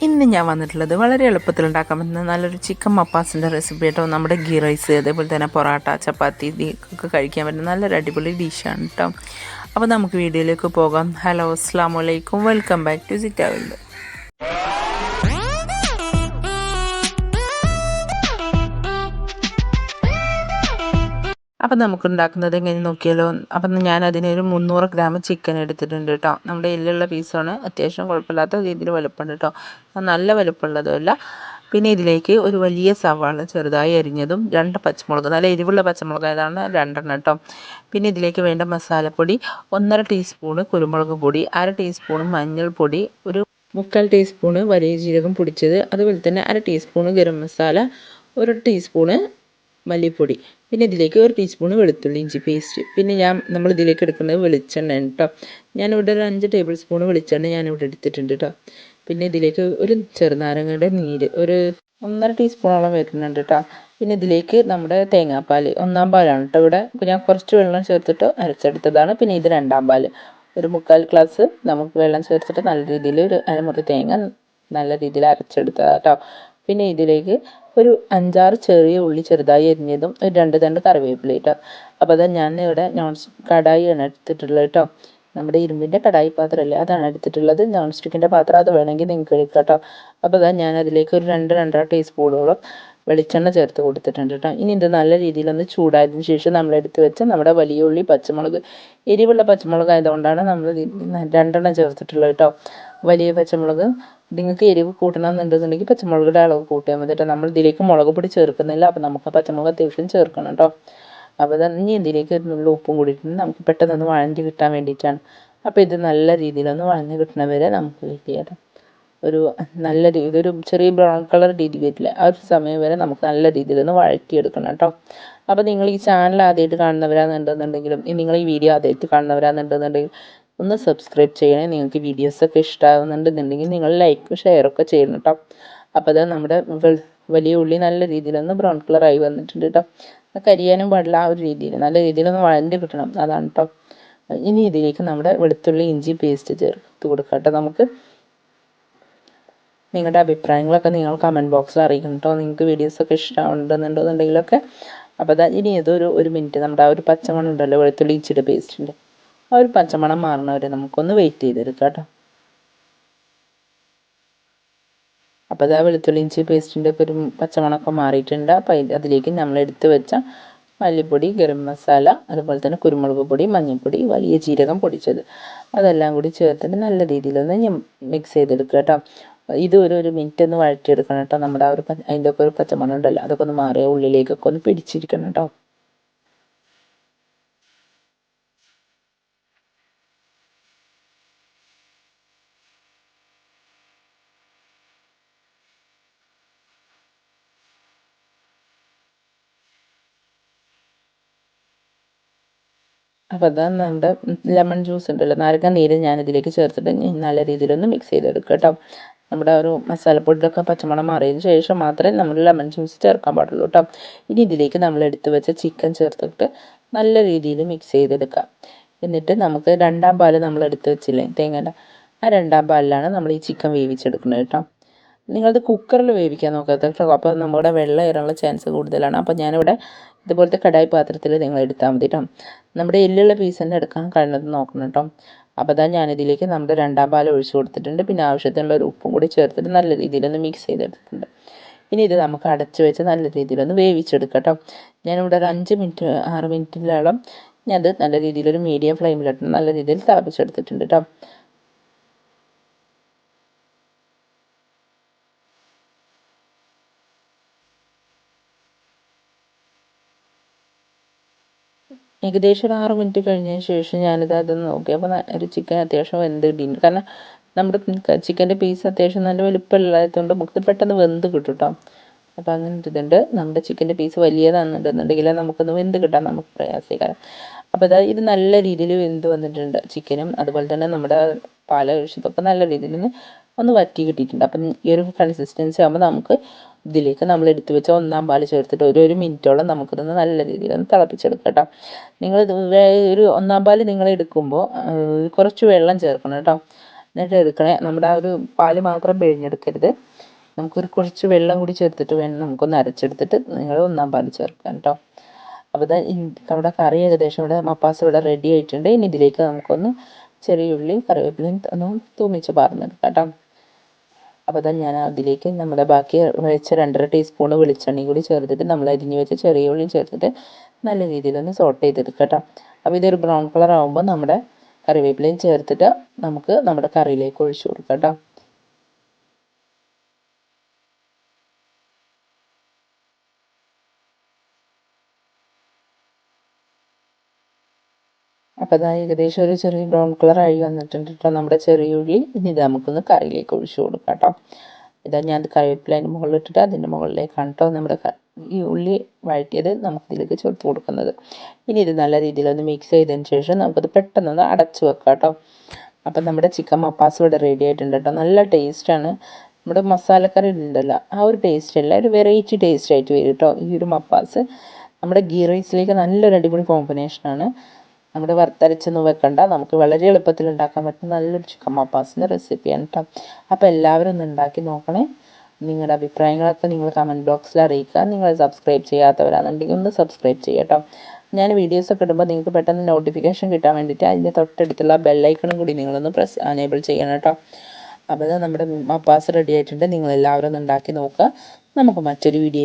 ഇന്ന് ഞാൻ വന്നിട്ടുള്ളത് വളരെ എളുപ്പത്തിൽ ഉണ്ടാക്കാൻ പറ്റുന്ന നല്ലൊരു ചിക്കൻ മപ്പാസിൻ്റെ റെസിപ്പി കേട്ടോ. നമ്മുടെ ഗീ റൈസ് അതേപോലെ തന്നെ പൊറോട്ട ചപ്പാത്തി ഒക്കെ കഴിക്കാൻ പറ്റുന്ന നല്ലൊരു അടിപൊളി ഡിഷാണ് കേട്ടോ. അപ്പോൾ നമുക്ക് വീഡിയോയിലേക്ക് പോകാം. ഹലോ, അസ്സലാമു അലൈക്കും, വെൽക്കം ബാക്ക് ടു സിറ്റാവിൽഡ്. അപ്പം നമുക്ക് ഉണ്ടാക്കുന്നത് എങ്ങനെ നോക്കിയാലോ. അപ്പം ഞാൻ അതിനൊരു 300 ഗ്രാം ചിക്കൻ എടുത്തിട്ടുണ്ട് കേട്ടോ. നമ്മുടെ എല്ലുള്ള പീസാണ്, അത്യാവശ്യം കുഴപ്പമില്ലാത്ത രീതിയിൽ വലുപ്പമുണ്ട് കേട്ടോ, നല്ല വലുപ്പമുള്ളതുമല്ല. പിന്നെ ഇതിലേക്ക് ഒരു വലിയ സവാള ചെറുതായി അരിഞ്ഞതും 2 പച്ചമുളക്, നല്ല എരിവുള്ള പച്ചമുളക് ഏതാണ് 2 കേട്ടോ. പിന്നെ ഇതിലേക്ക് വേണ്ട മസാലപ്പൊടി 1.5 ടീസ്പൂണ് കുരുമുളക് പൊടി, 1/2 ടീസ്പൂൺ മഞ്ഞൾപ്പൊടി, ഒരു 3/4 ടീസ്പൂണ് വലിയ ജീരകം പൊടിച്ചത്, അതുപോലെ തന്നെ 1/2 ടീസ്പൂണ് ഗരം മസാല, 1 ടീസ്പൂണ് മല്ലിപ്പൊടി, പിന്നെ ഇതിലേക്ക് 1 ടീസ്പൂണ് വെളുത്തുള്ളി ഇഞ്ചി പേസ്റ്റ്. പിന്നെ നമ്മൾ ഇതിലേക്ക് എടുക്കുന്നത് വെളിച്ചെണ്ണയാണ് കേട്ടോ. ഞാനിവിടെ ഒരു 5 ടേബിൾ സ്പൂൺ വെളിച്ചെണ്ണ ഞാനിവിടെ എടുത്തിട്ടുണ്ട് കേട്ടോ. പിന്നെ ഇതിലേക്ക് ഒരു ചെറുനാരങ്ങയുടെ നീര് ഒരു 1.5 ടീസ്പൂണോളം വരുന്നുണ്ട് കേട്ടോ. പിന്നെ ഇതിലേക്ക് നമ്മുടെ തേങ്ങാപ്പാൽ 1/4 പാലാണ് കേട്ടോ. ഇവിടെ ഞാൻ കുറച്ച് വെള്ളം ചേർത്തിട്ട് അരച്ചെടുത്തതാണ്. പിന്നെ ഇത് 2/4 പാൽ, ഒരു 3/4 ഗ്ലാസ് നമുക്ക് വെള്ളം ചേർത്തിട്ട് നല്ല രീതിയിൽ ഒരു അരമുറി തേങ്ങ നല്ല രീതിയിൽ അരച്ചെടുത്തതാണ് കേട്ടോ. പിന്നെ ഇതിലേക്ക് ഒരു 5-6 ചെറിയ ഉള്ളി ചെറുതായി അരിഞ്ഞതും ഒരു 2 തണ്ട് കറിവേപ്പില കേട്ടോ. അപ്പോൾ അത് ഞാൻ ഇവിടെ കടായിയാണ് എടുത്തിട്ടുള്ളത് കേട്ടോ. നമ്മുടെ ഇരുമ്പിൻ്റെ കടായി പാത്രമല്ലേ, അതാണ് എടുത്തിട്ടുള്ളത്. നോൺ സ്റ്റിക്കിൻ്റെ പാത്രം അത് വേണമെങ്കിൽ നിങ്ങൾക്ക് എടുക്കാം കേട്ടോ. അപ്പോൾ അതാ ഞാൻ അതിലേക്ക് ഒരു 2-2.5 ടീസ്പൂണോളം വെളിച്ചെണ്ണ ചേർത്ത് കൊടുത്തിട്ടുണ്ട് കേട്ടോ. ഇനി ഇത് നല്ല രീതിയിലൊന്ന് ചൂടായതിനു ശേഷം നമ്മൾ എടുത്ത് വെച്ച നമ്മുടെ വലിയ ഉള്ളി പച്ചമുളക്, എരിവുള്ള പച്ചമുളക് ആയതുകൊണ്ടാണ് നമ്മൾ 2 ചേർത്തിട്ടുള്ളത് കേട്ടോ. വലിയ പച്ചമുളക്, നിങ്ങൾക്ക് എരിവ് കൂട്ടണമെന്നുണ്ടെന്നുണ്ടെങ്കിൽ പച്ചമുളകിൻ്റെ അളവ് കൂട്ടിയാൽ മതി കേട്ടോ. നമ്മൾ ഇതിലേക്ക് മുളക് പൊടി ചേർക്കുന്നില്ല, അപ്പോൾ നമുക്ക് പച്ചമുളക് അത്യാവശ്യം ചേർക്കണം കേട്ടോ. അപ്പോൾ ഇനി ഇതിലേക്ക് ഒരു ഉപ്പും കൂടി ഇട്ട് നമുക്ക് പെട്ടെന്നൊന്ന് വഴഞ്ഞ് കിട്ടാൻ വേണ്ടിയിട്ടാണ്. അപ്പോൾ ഇത് നല്ല രീതിയിലൊന്ന് വഴഞ്ഞ് കിട്ടുന്ന വരെ നമുക്ക് വെയിറ്റ് ചെയ്യാം. ഒരു നല്ല ഇതൊരു ചെറിയ ബ്രൗൺ കളർ രീതി വരില്ല, ആ ഒരു സമയം വരെ നമുക്ക് നല്ല രീതിയിലൊന്ന് വഴറ്റിയെടുക്കണം കേട്ടോ. അപ്പോൾ നിങ്ങൾ ഈ ചാനൽ ആദ്യമായിട്ട് കാണുന്നവരാണെന്നുണ്ടെന്നുണ്ടെങ്കിലും നിങ്ങൾ ഈ വീഡിയോ ആദ്യമായിട്ട് കാണുന്നവരാണെന്നുണ്ടെന്നുണ്ടെങ്കിൽ ഒന്ന് സബ്സ്ക്രൈബ് ചെയ്യണേ. നിങ്ങൾക്ക് വീഡിയോസൊക്കെ ഇഷ്ടമാകുന്നുണ്ടെന്നുണ്ടെങ്കിൽ നിങ്ങൾ ലൈക്ക് ഷെയറൊക്കെ ചെയ്യണം കേട്ടോ. അപ്പോൾ അത് നമ്മുടെ വലിയ ഉള്ളി നല്ല രീതിയിലൊന്ന് ബ്രൗൺ കളറായി വന്നിട്ടുണ്ട് കേട്ടോ. കരിയാനും പാടില്ല, ആ ഒരു രീതിയിൽ നല്ല രീതിയിലൊന്ന് വഴഞ്ഞ് കിട്ടണം, അതാണ് കേട്ടോ. ഇനി ഇതിലേക്ക് നമ്മുടെ വെളുത്തുള്ളി ഇഞ്ചി പേസ്റ്റ് ചേർത്ത് കൊടുക്കാം കേട്ടോ. നമുക്ക് നിങ്ങളുടെ അഭിപ്രായങ്ങളൊക്കെ നിങ്ങൾ കമൻറ്റ് ബോക്സിൽ അറിയിക്കണം കേട്ടോ. നിങ്ങൾക്ക് വീഡിയോസൊക്കെ ഇഷ്ടമുണ്ടെന്നുണ്ടെന്നുണ്ടെങ്കിലൊക്കെ. അപ്പോൾ ഇനി ഇതൊരു 1 മിനിറ്റ് നമ്മുടെ ആ ഒരു പച്ചമണം ഉണ്ടല്ലോ വെളുത്തുള്ളി ഇഞ്ചിയുടെ പേസ്റ്റിൻ്റെ, ആ ഒരു പച്ചമണം മാറുന്നവരെ നമുക്കൊന്ന് വെയിറ്റ് ചെയ്തെടുക്കാം കേട്ടോ. അപ്പോൾ അത് ആ വെളുത്തുള്ളി ഇഞ്ചി പേസ്റ്റിൻ്റെ ഒക്കെ ഒരു പച്ചമണമൊക്കെ മാറിയിട്ടുണ്ട്. അപ്പോൾ അതിലേക്ക് നമ്മൾ എടുത്ത് വെച്ച മല്ലിപ്പൊടി, ഗരം മസാല, അതുപോലെ തന്നെ കുരുമുളക് പൊടി, മഞ്ഞൾപ്പൊടി, വലിയ ജീരകം പൊടിച്ചത്, അതെല്ലാം കൂടി ചേർത്തിട്ട് നല്ല രീതിയിലൊന്ന് മിക്സ് ചെയ്തെടുക്കുക കേട്ടോ. ഇത് ഒരു മിനിറ്റ് ഒന്ന് വഴറ്റിയെടുക്കണം കേട്ടോ. നമ്മുടെ ആ ഒരു അതിൻ്റെ ഒക്കെ ഒരു പച്ചമണം ഉണ്ടല്ലോ, അതൊക്കെ ഒന്ന് മാറിയ ഉള്ളിലേക്കൊക്കെ ഒന്ന് പിടിച്ചിരിക്കണം കേട്ടോ. അപ്പോൾ അതാ നമ്മുടെ ലെമൺ ജ്യൂസ് ഉണ്ടല്ലോ, നാരങ്ങ നീര് ഞാനിതിലേക്ക് ചേർത്തിട്ട് നല്ല രീതിയിലൊന്ന് മിക്സ് ചെയ്തെടുക്കുക കേട്ടോ. നമ്മുടെ ഒരു മസാലപ്പൊടിയൊക്കെ പച്ചമണം മാറിയതിന് ശേഷം മാത്രമേ നമ്മൾ ലെമൺ ജ്യൂസ് ചേർക്കാൻ പാടുള്ളൂ കേട്ടോ. ഇനി ഇതിലേക്ക് നമ്മൾ എടുത്ത് വെച്ച ചിക്കൻ ചേർത്തിട്ട് നല്ല രീതിയിൽ മിക്സ് ചെയ്തെടുക്കാം. എന്നിട്ട് നമുക്ക് 2/4 പാൽ നമ്മൾ എടുത്ത് വെച്ചില്ലേ തേങ്ങേൻ്റെ, ആ 2/4 പാലിലാണ് നമ്മൾ ഈ ചിക്കൻ വേവിച്ചെടുക്കുന്നത് കേട്ടോ. നിങ്ങളത് കുക്കറിൽ വേവിക്കാൻ നോക്കാത്ത കേട്ടോ. അപ്പോൾ നമ്മുടെ വെള്ളം ഏറാനുള്ള ചാൻസ് കൂടുതലാണ്. അപ്പോൾ ഞാനിവിടെ ഇതുപോലത്തെ കടായി പാത്രത്തിൽ നിങ്ങൾ എടുത്താൽ മതി കേട്ടോ. നമ്മുടെ എല്ലുള്ള പീസ് തന്നെ എടുക്കാൻ കഴിയുന്നത് നോക്കണം കേട്ടോ. അപ്പോൾ ഞാനിതിലേക്ക് നമ്മുടെ 2/4 പാൽ ഒഴിച്ച് കൊടുത്തിട്ടുണ്ട്. പിന്നെ ആവശ്യത്തിനുള്ള ഒരു ഉപ്പും കൂടി ചേർത്തിട്ട് നല്ല രീതിയിലൊന്ന് മിക്സ് ചെയ്തെടുത്തിട്ടുണ്ട്. ഇനി ഇത് നമുക്ക് അടച്ച് വെച്ച് നല്ല രീതിയിലൊന്ന് വേവിച്ചെടുക്കാം കേട്ടോ. ഞാനിവിടെ ഒരു 5 മിനിറ്റ് 6 മിനിറ്റിലോളം ഞാനത് നല്ല രീതിയിലൊരു മീഡിയം ഫ്ലെയിമിലിട്ട് നല്ല രീതിയിൽ തിളപ്പിച്ചെടുത്തിട്ടുണ്ട് കേട്ടോ. ഏകദേശം ഒരു 6 മിനിറ്റ് കഴിഞ്ഞതിന് ശേഷം അതൊന്ന് നോക്കിയപ്പോൾ ഒരു ചിക്കൻ അത്യാവശ്യം വെന്ത് കിട്ടിയിട്ടുണ്ട്. കാരണം നമ്മുടെ ചിക്കൻ്റെ പീസ് അത്യാവശ്യം നല്ല വലുപ്പമുള്ളതുകൊണ്ട് നമുക്ക് പെട്ടെന്ന് വെന്ത് കിട്ടും കേട്ടോ. അപ്പോൾ അങ്ങനെ ഇതുണ്ട്. നമ്മുടെ ചിക്കൻ്റെ പീസ് വലിയതാണെന്നുണ്ടെന്നുണ്ടെങ്കിൽ നമുക്കൊന്ന് വെന്ത് കിട്ടാൻ നമുക്ക് പ്രയാസകരം. അപ്പോൾ ഇത് നല്ല രീതിയിൽ വെന്ത് വന്നിട്ടുണ്ട് ചിക്കനും, അതുപോലെ തന്നെ നമ്മുടെ പാൽ ഒഴിച്ചതൊക്കെ നല്ല രീതിയിൽ ഒന്ന് വറ്റി കിട്ടിയിട്ടുണ്ട്. അപ്പം ഈ ഒരു കൺസിസ്റ്റൻസി ആകുമ്പോൾ നമുക്ക് ഇതിലേക്ക് നമ്മൾ എടുത്ത് വെച്ച 1/4 പാൽ ചേർത്തിട്ട് ഒരു മിനിറ്റോളം നമുക്കിതൊന്ന് നല്ല രീതിയിലൊന്ന് തിളപ്പിച്ചെടുക്കാം കേട്ടോ. നിങ്ങൾ ഒരു 1/4 പാൽ നിങ്ങൾ എടുക്കുമ്പോൾ കുറച്ച് വെള്ളം ചേർക്കണം കേട്ടോ. എന്നിട്ട് എടുക്കണേ നമ്മുടെ ആ ഒരു പാല് മാത്രം പിഴിഞ്ഞെടുക്കരുത്. നമുക്കൊരു കുറച്ച് വെള്ളം കൂടി ചേർത്തിട്ട് വേണം നമുക്കൊന്ന് അരച്ചെടുത്തിട്ട് നിങ്ങൾ ഒന്നാം പാൽ ചേർക്കാൻ കേട്ടോ. അപ്പോൾ ഇതാ നമ്മുടെ കറി ഏകദേശം ഇവിടെ മപ്പാസ് ഇവിടെ റെഡി ആയിട്ടുണ്ട്. ഇനി ഇതിലേക്ക് നമുക്കൊന്ന് ചെറിയ ഉള്ളി കറിവേപ്പിലയും ഒന്ന് തൂമിച്ച് പാർന്നെടുക്കാം കേട്ടോ. അപ്പോൾ ഇതാ ഞാൻ അതിലേക്ക് നമ്മുടെ ബാക്കി വെച്ച 2.5 ടീസ്പൂൺ വെളിച്ചെണ്ണയും കൂടി ചേർത്തിട്ട് നമ്മൾ അരിഞ്ഞ് വെച്ച് ചെറിയ ഉള്ളി ചേർത്തിട്ട് നല്ല രീതിയിലൊന്ന് സോട്ട് ചെയ്തെടുക്കുക കേട്ടോ. അപ്പോൾ ഇതൊരു ബ്രൗൺ കളർ ആകുമ്പോൾ നമ്മുടെ കറിവേപ്പിലയും ചേർത്തിട്ട് നമുക്ക് നമ്മുടെ കറിയിലേക്ക് ഒഴിച്ചു കൊടുക്കാം കേട്ടോ. അപ്പോൾ അതാ ഏകദേശം ഒരു ചെറിയ ബ്രൗൺ കളർ ആയി വന്നിട്ടുണ്ട് കേട്ടോ നമ്മുടെ ചെറിയ ഉള്ളി. ഇനി ഇത് നമുക്കൊന്ന് കറിയിലേക്ക് ഒഴിച്ചു കൊടുക്കാം കേട്ടോ. ഇതാ ഞാൻ കറിവേപ്പില അതിൻ്റെ മുകളിലിട്ടിട്ട് അതിൻ്റെ മുകളിലേക്കാണ് കേട്ടോ നമ്മുടെ ഈ ഉള്ളി വഴറ്റിയത് നമുക്കിതിലേക്ക് ചേർത്ത് കൊടുക്കുന്നത്. ഇനി ഇത് നല്ല രീതിയിലൊന്ന് മിക്സ് ചെയ്തതിന് ശേഷം നമുക്കത് പെട്ടെന്നൊന്ന് അടച്ച് വെക്കാം കേട്ടോ. അപ്പം നമ്മുടെ ചിക്കൻ മപ്പാസ് ഇവിടെ റെഡി ആയിട്ടുണ്ട് കേട്ടോ. നല്ല ടേസ്റ്റാണ്. നമ്മുടെ മസാലക്കറി ഉണ്ടല്ലോ ആ ഒരു ടേസ്റ്റ് അല്ല, ഒരു വെറൈറ്റി ടേസ്റ്റ് ആയിട്ട് വരും കേട്ടോ ഈ ഒരു മപ്പാസ്. നമ്മുടെ ഗീ റൈസിലേക്ക് നല്ലൊരു അടിപൊളി കോമ്പിനേഷനാണ്. നമ്മുടെ വറുത്തരച്ചൊന്നും വെക്കണ്ട, നമുക്ക് വളരെ എളുപ്പത്തിൽ ഉണ്ടാക്കാൻ പറ്റുന്ന നല്ലൊരു ചിക്കൻ മപ്പാസിൻ്റെ റെസിപ്പിയാണ് കേട്ടോ. അപ്പോൾ എല്ലാവരും ഒന്ന് ഉണ്ടാക്കി നോക്കണേ. നിങ്ങളുടെ അഭിപ്രായങ്ങളൊക്കെ നിങ്ങൾ കമൻറ്റ് ബോക്സിൽ അറിയിക്കുക. നിങ്ങൾ സബ്സ്ക്രൈബ് ചെയ്യാത്തവരാണെന്നുണ്ടെങ്കിൽ ഒന്ന് സബ്സ്ക്രൈബ് ചെയ്യുക കേട്ടോ. ഞാൻ വീഡിയോസൊക്കെ ഇടുമ്പോൾ നിങ്ങൾക്ക് പെട്ടെന്ന് നോട്ടിഫിക്കേഷൻ കിട്ടാൻ വേണ്ടിയിട്ട് അതിൻ്റെ തൊട്ടടുത്തുള്ള ബെല്ലൈക്കണും കൂടി നിങ്ങളൊന്ന് എനേബിൾ ചെയ്യണം കേട്ടോ. അപ്പോൾ നമ്മുടെ മപ്പാസ് റെഡി ആയിട്ടുണ്ട്. നിങ്ങളെല്ലാവരും ഒന്ന് ഉണ്ടാക്കി നോക്കുക. നമുക്ക് മറ്റൊരു വീഡിയോ